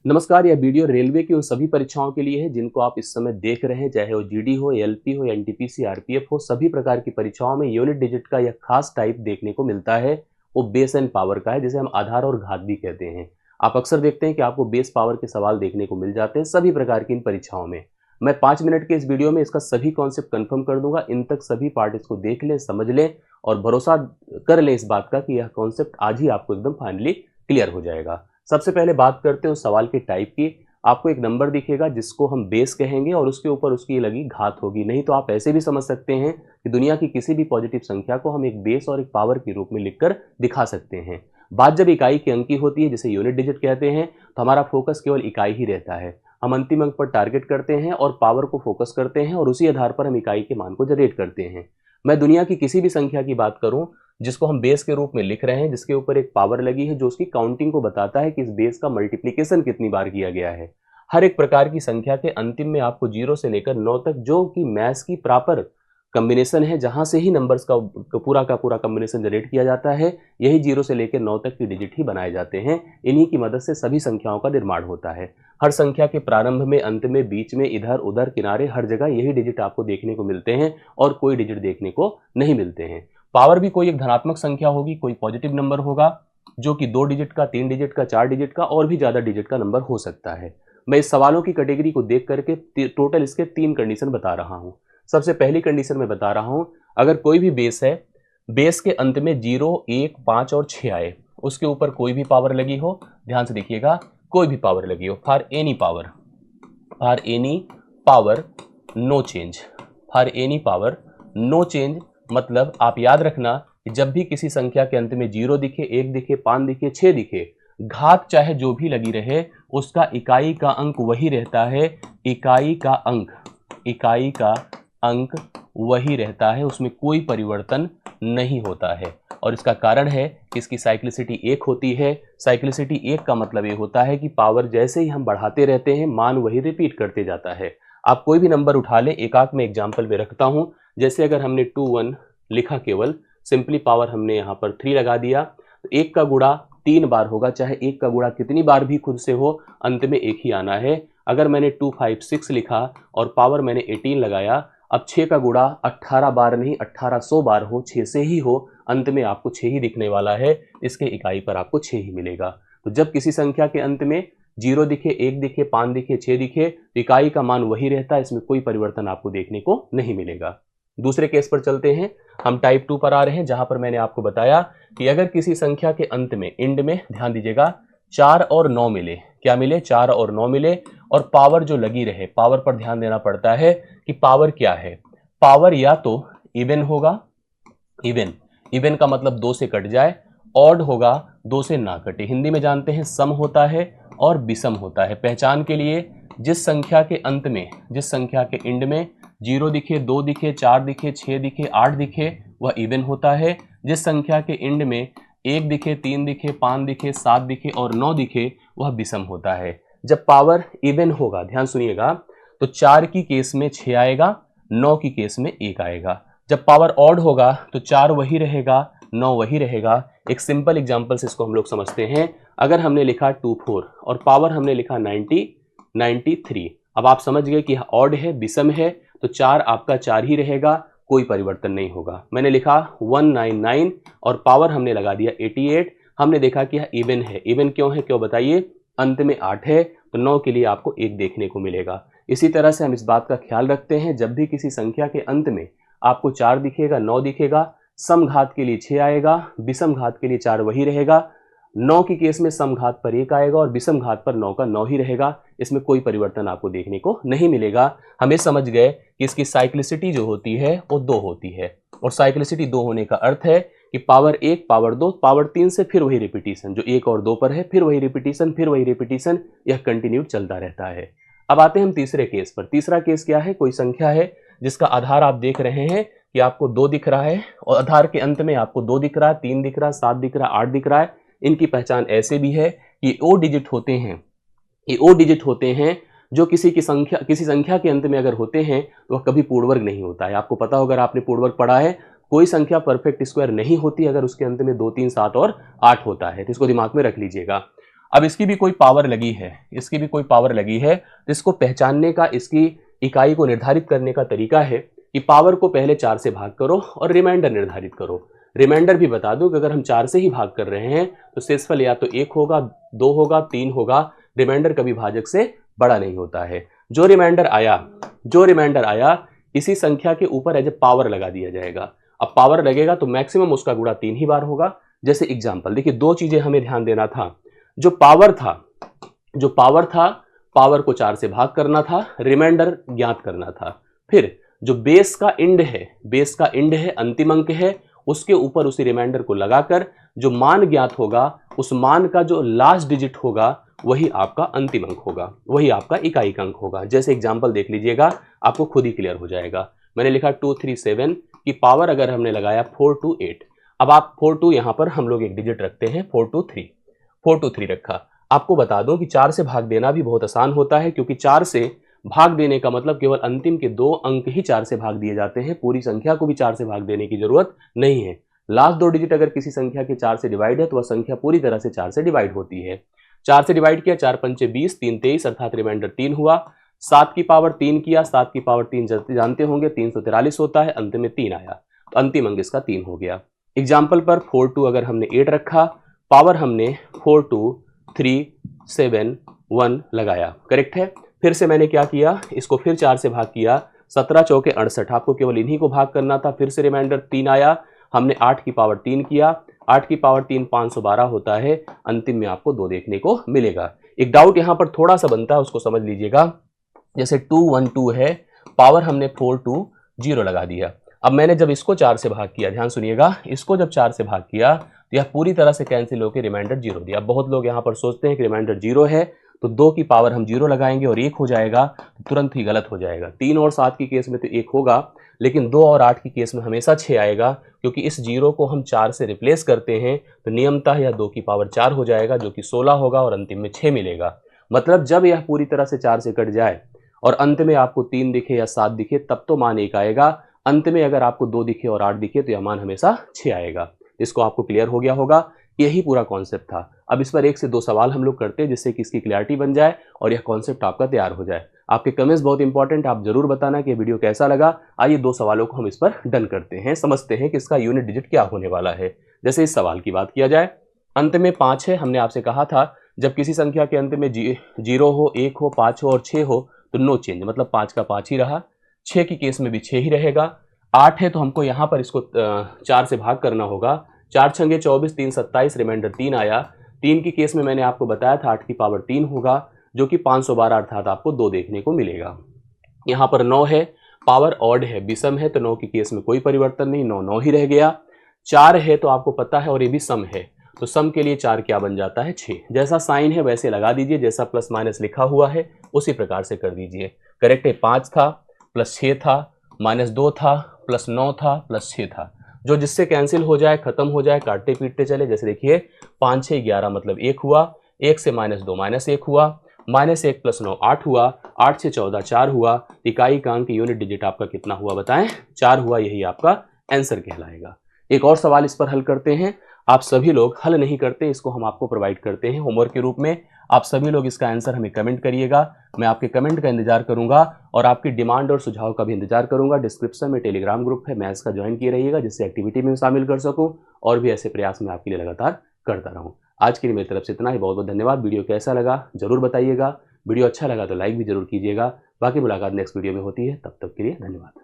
नमस्कार, यह video railway की उन सभी परीक्षाओं के लिए है जिनको आप इस समय देख रहे हैं, चाहे वो जीडी हो, एलपी हो, एनटीपीसी, आरपीएफ हो। सभी प्रकार की परीक्षाओं में यूनिट डिजिट का यह खास टाइप देखने को मिलता है। वो बेस एंड पावर का है, जिसे हम आधार और घात भी कहते हैं। आप अक्सर देखते हैं कि आपको बेस पावर के सवाल देखने को मिल जाते हैं सभी प्रकार की इन परीक्षाओं में। मैं 5 मिनट के इस वीडियो में इसका सभी कॉन्सेप्ट कंफर्म कर दूंगा। इन तक सभी पार्ट इसको देख लें, समझ लें और भरोसा कर लें इस बात का कि यह कॉन्सेप्ट आज ही आपको एकदम फाइनली क्लियर हो जाएगा। सबसे पहले बात करते हैं उस सवाल के टाइप की। आपको एक नंबर दिखेगा जिसको हम बेस कहेंगे और उसके ऊपर उसकी लगी घात होगी। नहीं तो आप ऐसे भी समझ सकते हैं कि दुनिया की किसी भी पॉजिटिव संख्या को हम एक बेस और एक पावर के रूप में लिखकर दिखा सकते हैं। बात जब इकाई की अंक की होती है, जिसे यूनिट डिजिट कहते हैं, तो हमारा फोकस केवल इकाई ही रहता है। हम अंतिम अंक पर टारगेट करते हैं और पावर को फोकस करते हैं और उसी आधार पर हम इकाई के मान को जनरेट करते हैं। मैं दुनिया की किसी भी संख्या की बात करूं जिसको हम बेस के रूप में लिख रहे हैं, जिसके ऊपर एक पावर लगी है जो उसकी काउंटिंग को बताता है कि इस बेस का मल्टीप्लिकेशन कितनी बार किया गया है। हर एक प्रकार की संख्या के अंतिम में आपको 0 से लेकर 9 तक, जो कि मैथ्स की प्रॉपर कॉम्बिनेशन है, जहां से ही नंबर्स का पूरा कॉम्बिनेशन जनरेट किया जाता है, यही 0 से लेकर 9 तक की डिजिट ही बनाए जाते हैं। इन्हीं की मदद से सभी संख्याओं का निर्माण होता है। हर संख्या के प्रारंभ में, अंत में, बीच में, इधर उधर, किनारे, हर जगह यही डिजिट आपको देखने को मिलते हैं और कोई डिजिट देखने को नहीं मिलते हैं। पावर भी कोई एक धनात्मक संख्या होगी, कोई पॉजिटिव नंबर होगा जो कि 2 डिजिट का, 3 डिजिट का, 4 डिजिट का और भी ज्यादा डिजिट का नंबर हो सकता है। मैं इस सवालों की कैटेगरी को देख करके टोटल इसके 3 कंडीशन बता रहा हूं। सबसे पहली कंडीशन में बता रहा हूं, अगर कोई भी बेस है, बेस के अंत में 0, 1, 5 और 6 आए, उसके ऊपर कोई भी पावर लगी हो, ध्यान से देखिएगा, कोई भी पावर लगी हो, for any power no change, for any power no change, मतलब आप याद रखना कि जब भी किसी संख्या के अंत में 0 दिखे, 1 दिखे, 5 दिखे, 6 दिखे, घात चाहे जो भी लगी रहे, उसका इकाई का अंक वही रहता है। इकाई का अंक वही रहता है, उसमें कोई परिवर्तन नहीं होता है। और इसका कारण है कि इसकी साइक्लिसिटी 1 होती है। साइक्लिसिटी 1 का मतलब ये होता है कि पावर जैसे ही हम बढ़ाते रहते हैं, मान वही रिपीट करते जाता है। आप कोई भी नंबर उठा लें, एक आंक में एग्जाम्पल में रखता हूं, जैसे अगर हमने 2 1 लिखा, केवल सिंपली पावर हमने यहाँ पर 3 लगा दिया, तो 1 का गुणा 3 बार होगा, चाहे 1 का गुणा कितनी बार भी खुद से हो, अंत में 1 ही आना है। अगर मैंने 2 5 6 लिखा और पावर मैंने 18 लगाया, अब 6 का गुणा 18 बार नहीं, 1800 बार हो, 6 से ही हो, अंत में आपको 6 ही दिखने वाला है। इसके इकाई पर आपको 6 ही मिलेगा। तो जब किसी संख्या के अंत में 0 दिखे, 1 दिखे, 5 दिखे, 6 दिखे, तो इकाई का मान वही रहता है, इसमें कोई परिवर्तन आपको देखने को नहीं मिलेगा। दूसरे केस पर चलते हैं। हम टाइप 2 पर आ रहे हैं, जहां पर मैंने आपको बताया कि अगर किसी संख्या के अंत में, एंड में, ध्यान दीजिएगा, 4 और 9 मिले, क्या मिले, 4 और 9 मिले, और पावर जो लगी रहे, पावर पर ध्यान देना पड़ता है कि पावर क्या है। पावर या तो इवन होगा, इवन का मतलब 2 से कट जाए, ऑड होगा, 2 से ना कटे। हिंदी में जानते हैं सम होता है और विषम होता है। पहचान के लिए, जिस संख्या के अंत में, जिस संख्या के एंड में 0 दिखे, 2 दिखे, 4 दिखे, 6 दिखे, 8 दिखे, वह इवन होता है। जिस संख्या के एंड में 1 दिखे, 3 दिखे, 5 दिखे, 7 दिखे और 9 दिखे, वह विषम होता है। जब पावर इवन होगा, ध्यान सुनिएगा, तो 4 की केस में 6 आएगा, 9 की केस में 1 आएगा। जब पावर ऑड होगा तो 4 वही रहेगा, 9 वही रहेगा। एक सिंपल एग्जांपल से इसको हम लोग समझते हैं। अगर हमने लिखा 2 4 और पावर हमने लिखा 93, अब आप समझ गए कि ऑड है, विषम है, तो 4 आपका 4 ही रहेगा, कोई परिवर्तन नहीं होगा। मैंने लिखा 199 और पावर हमने लगा दिया 88, हमने देखा कि यह इवन है। इवन क्यों है, क्यों बताइए, अंत में 8 है, तो 9 के लिए आपको 1 देखने को मिलेगा। इसी तरह से हम इस बात का ख्याल रखते हैं, जब भी किसी संख्या के अंत में आपको 4 दिखेगा, 9 दिखेगा, सम घात के लिए 6 आएगा, विषम घात के लिए 4 वही रहेगा। 9 की केस में सम घात पर 1 आएगा और विषम घात पर 9 का 9 ही रहेगा। इसमें कोई परिवर्तन आपको देखने को नहीं मिलेगा। हम ये समझ गए कि इसकी साइक्लिसिटी जो होती है वो 2 होती है, और साइक्लिसिटी 2 होने का अर्थ है कि पावर 1, पावर 2, पावर 3 से फिर वही रिपीटिशन, जो 1 और 2 पर है, फिर वही रिपीटिशन, फिर वही रिपीटिशन, यह कंटिन्यू चलता रहता है। अब आते हैं हम तीसरे केस पर। तीसरा केस क्या है, कोई संख्या है जिसका आधार आप देख रहे हैं कि आपको 2 दिख रहा है और आधार के अंत में आपको 2 दिख रहा है, 3 दिख रहा है, 7 दिख रहा है, 8 दिख रहा है। इनकी पहचान ऐसे भी है कि ओ डिजिट होते हैं, ये ओ डिजिट होते हैं जो किसी संख्या के अंत में अगर होते हैं तो वह कभी पूर्ण वर्ग नहीं होता है। आपको पता होगा, अगर आपने पूर्ण वर्ग पढ़ा है, कोई संख्या परफेक्ट स्क्वायर नहीं होती अगर उसके अंत में 2 3 7 और 8 होता है, तो इसको दिमाग में रख लीजिएगा। अब इसकी भी कोई पावर लगी है, इसकी भी कोई पावर लगी है, तो इसको पहचानने का, इसकी इकाई को निर्धारित करने का तरीका है कि पावर को पहले 4 से भाग करो और रिमाइंडर निर्धारित करो। रिमाइंडर भी बता दूं कि अगर हम 4 से ही भाग कर रहे हैं तो शेषफल या तो 1 होगा, 2 होगा, 3 होगा। रिमाइंडर कभी भाजक से बड़ा नहीं होता है। जो रिमाइंडर आया इसी संख्या के ऊपर एज ए पावर लगा दिया जाएगा। अब पावर लगेगा तो मैक्सिमम उसका गुणा 3 ही बार होगा। जैसे एग्जांपल देखिए, 2 चीजें हमें ध्यान देना था। जो पावर था, पावर को 4 से भाग करना था, रिमाइंडर ज्ञात करना था। फिर जो बेस का इंड है, अंतिम अंक है, उसके ऊपर उसी रिमाइंडर को लगाकर जो मान ज्ञात होगा, उस मान का जो लास्ट डिजिट होगा वही आपका अंतिम अंक होगा, वही आपका इकाई अंक होगा। जैसे एग्जांपल देख लीजिएगा, आपको खुद ही क्लियर हो जाएगा। मैंने लिखा 237 की पावर अगर हमने लगाया 428। अब आप 42 यहां पर हम लोग एक डिजिट रखते हैं, 423 रखा। आपको बता दूं कि 4 से भाग देना भी बहुत आसान होता है, क्योंकि 4 से भाग देने का मतलब केवल अंतिम के 2 अंक ही 4 से भाग दिए जाते हैं। पूरी संख्या को भी 4 से भाग देने की जरूरत नहीं है। लास्ट 2 डिजिट अगर किसी संख्या के 4 से डिवाइड है तो वह संख्या पूरी तरह से 4 से डिवाइड होती है। 4 से डिवाइड किया, 4 पंचे 20, 3 23, अर्थात रिमाइंडर 3 हुआ। 7 की पावर 3 किया, 7 की पावर 3 जानते होंगे 343 होता है, अंत में 3 आया, तो अंतिम अंक इसका 3 हो गया। एग्जाम्पल पर 42 अगर हमने 8 रखा, पावर हमने 42371 लगाया, करेक्ट है। फिर से मैंने क्या किया, इसको फिर 4 से भाग किया, 17 चौके 68, आपको केवल इन्हीं को भाग करना था। फिर से रिमाइंडर 3 आया, हमने 8 की पावर 3 किया, 8 की पावर 3 512 होता है, अंतिम में आपको 2 देखने को मिलेगा। एक डाउट यहां पर थोड़ा सा बनता है, उसको समझ लीजिएगा। जैसे 212 है, पावर हमने 420 लगा दिया। अब मैंने जब इसको 4 से भाग किया, ध्यान सुनिएगा, इसको जब 4 से भाग किया तो यह पूरी तरह से कैंसिल होकर रिमाइंडर 0 दिया। बहुत लोग यहां पर सोचते हैं कि रिमाइंडर 0 है तो 2 की पावर हम 0 लगाएंगे और 1 हो जाएगा, तो तुरंत ही गलत हो जाएगा। 3 और 7 की केस में तो 1 होगा, लेकिन 2 और 8 की केस में हमेशा 6 आएगा, क्योंकि इस 0 को हम 4 से रिप्लेस करते हैं तो नियमतः यह 2 की पावर 4 हो जाएगा, जो कि 16 होगा और अंतिम में 6 मिलेगा। मतलब जब यह पूरी तरह से 4 से कट जाए और अंत में आपको 3 दिखे या 7 दिखे तब तो मान 1 आएगा। अंत में अगर आपको 2 दिखे और 8 दिखे तो यह मान हमेशा 6 आएगा। इसको आपको क्लियर हो गया होगा। यही पूरा कॉन्सेप्ट था। अब इस पर 1 से 2 सवाल हम लोग करते हैं, जिससे कि इसकी क्लैरिटी बन जाए और यह कॉन्सेप्ट आपका तैयार हो जाए। आपके कमेंट्स बहुत इंपॉर्टेंट, आप जरूर बताना कि वीडियो कैसा लगा। आइए 2 सवालों को हम इस पर डन करते हैं, समझते हैं कि इसका यूनिट डिजिट क्या होने वाला है। जैसे इस सवाल की बात किया जाए, अंत में 5 है। हमने आपसे कहा था जब किसी संख्या के अंत में 0 हो, 1 हो, 5 हो और 6 हो तो नो चेंज, मतलब 5 का 5 ही रहा। 6 की केस में भी 6 ही रहेगा। 8 है तो हमको यहाँ पर इसको 4 से भाग करना होगा। 4 छंगे 24, 3 27, रिमाइंडर 3 आया। 3 की केस में मैंने आपको बताया था 8 की पावर 3 होगा, जो कि 512, अर्थात आपको 2 देखने को मिलेगा। यहाँ पर 9 है, पावर ऑड है, विषम है, तो 9 की केस में कोई परिवर्तन नहीं, 9 9 ही रह गया। 4 है तो आपको पता है और ये भी सम है, तो सम के लिए 4 क्या बन जाता है, 6। जैसा साइन है वैसे लगा दीजिए, जैसा प्लस माइनस लिखा हुआ है उसी प्रकार से कर दीजिए। करेक्ट है, 5 था प्लस 6 था, -2 था प्लस 9 था प्लस 6 था, जो जिससे कैंसिल हो जाए, खत्म हो जाए, काटते पीटते चले। जैसे देखिए 5 6 11 मतलब 1 हुआ, 1 से -2 -1 हुआ, -1 + 9 8 हुआ, 8 से 14 4 हुआ। इकाई का अंक यूनिट डिजिट आपका कितना हुआ बताएं, 4 हुआ। यही आपका आंसर कहलाएगा। एक और सवाल इस पर हल करते हैं। आप सभी लोग हल नहीं करते, इसको हम आपको प्रोवाइड करते हैं होमवर्क के रूप में। आप सभी लोग इसका आंसर हमें कमेंट करिएगा, मैं आपके कमेंट का इंतजार करूंगा और आपकी डिमांड और सुझाव का भी इंतजार करूंगा। डिस्क्रिप्शन में टेलीग्राम ग्रुप है, मैथ्स का ज्वाइन किए रहिएगा, जिससे एक्टिविटी में शामिल कर सकूं और भी ऐसे प्रयास मैं आपके लिए लगातार करता रहूं। आज के लिए मेरी तरफ से इतना ही, बहुत बहुत धन्यवाद। वीडियो कैसा लगा जरूर बताइएगा, वीडियो अच्छा लगा तो लाइक भी जरूर कीजिएगा। बाकी मुलाकात नेक्स्ट वीडियो में होती है, तब तक के लिए धन्यवाद।